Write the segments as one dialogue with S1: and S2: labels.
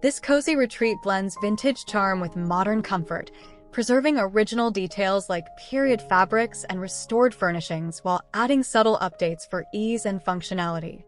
S1: This cozy retreat blends vintage charm with modern comfort, preserving original details like period fabrics and restored furnishings while adding subtle updates for ease and functionality.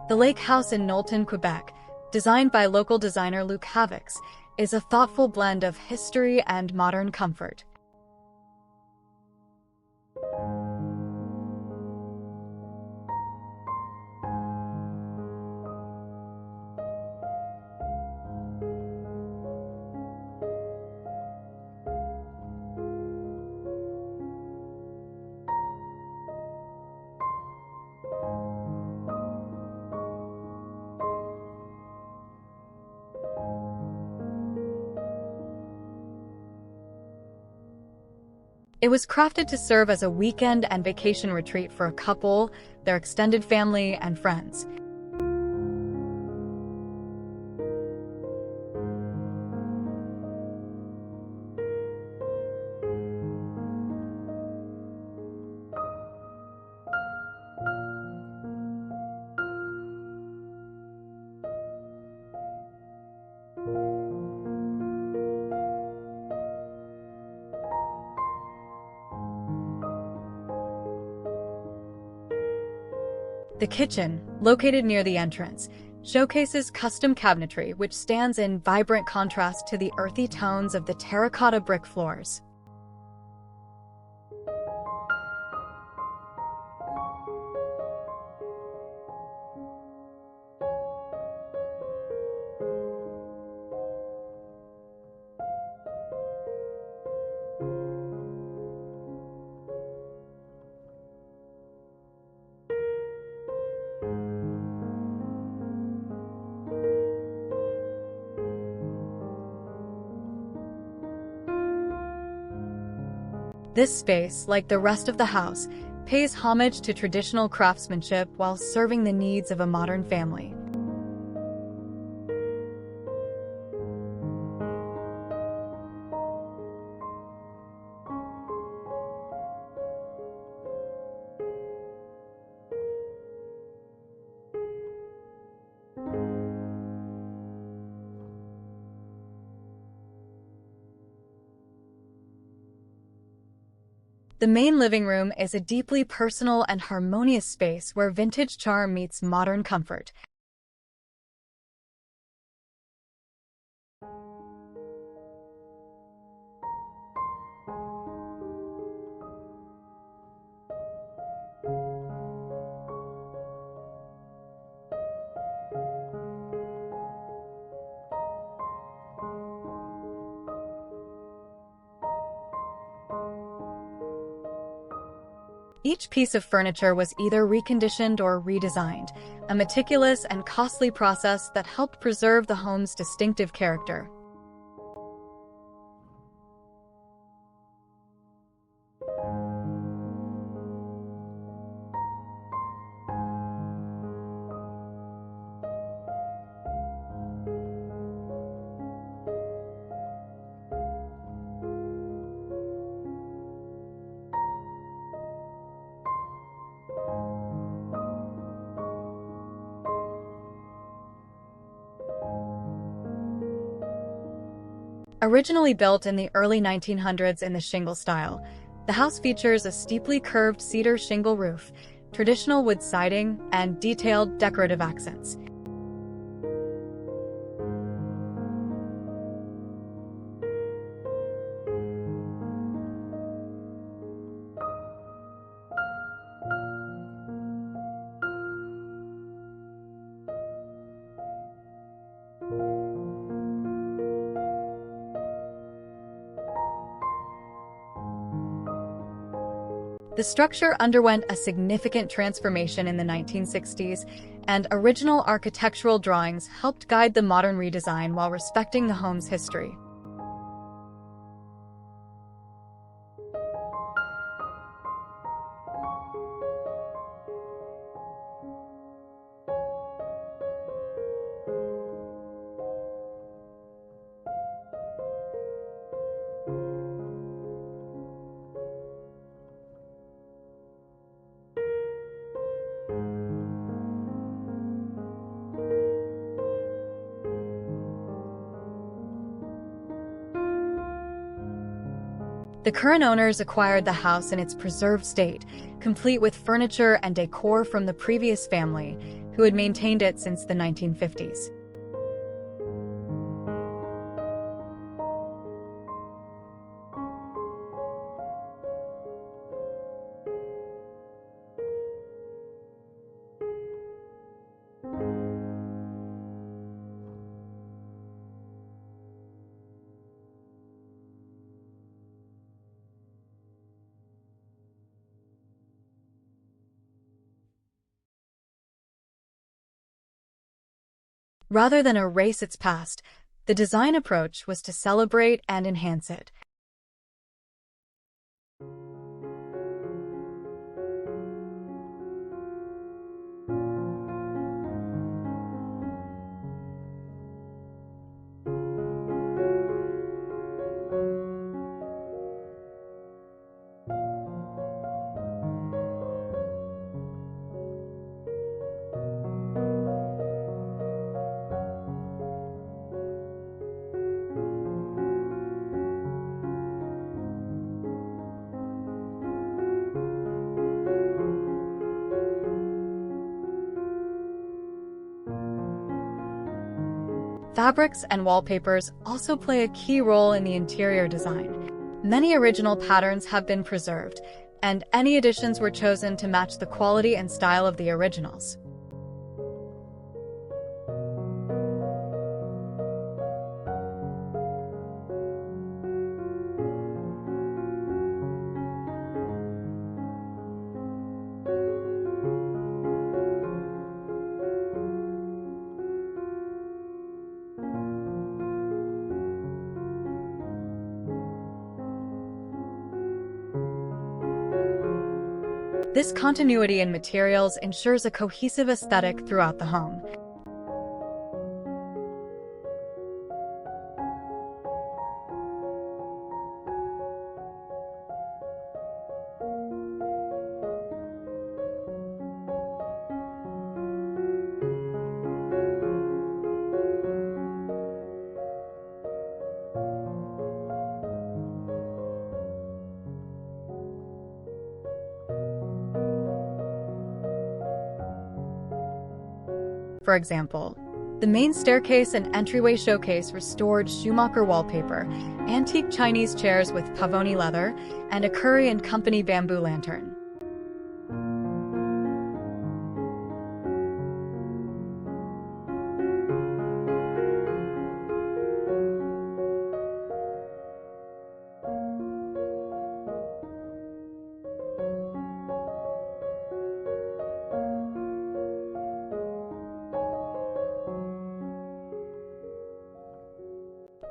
S1: The Lake House in Knowlton, Quebec, designed by local designer Luke Havekes, is a thoughtful blend of history and modern comfort. It was crafted to serve as a weekend and vacation retreat for a couple, their extended family, and friends. The kitchen, located near the entrance, showcases custom cabinetry which stands in vibrant contrast to the earthy tones of the terracotta brick floors. This space, like the rest of the house, pays homage to traditional craftsmanship while serving the needs of a modern family. The main living room is a deeply personal and harmonious space where vintage charm meets modern comfort. Each piece of furniture was either reconditioned or redesigned, a meticulous and costly process that helped preserve the home's distinctive character. Originally built in the early 1900s in the shingle style, the house features a steeply curved cedar shingle roof, traditional wood siding, and detailed decorative accents. The structure underwent a significant transformation in the 1960s, and original architectural drawings helped guide the modern redesign while respecting the home's history. The current owners acquired the house in its preserved state, complete with furniture and decor from the previous family, who had maintained it since the 1950s. Rather than erase its past, the design approach was to celebrate and enhance it. Fabrics and wallpapers also play a key role in the interior design. Many original patterns have been preserved, and any additions were chosen to match the quality and style of the originals. This continuity in materials ensures a cohesive aesthetic throughout the home. For example, the main staircase and entryway showcase restored Schumacher wallpaper, antique Chinese chairs with pavoni leather, and a Curry and Company bamboo lantern.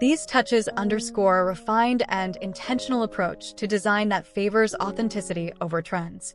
S1: These touches underscore a refined and intentional approach to design that favors authenticity over trends.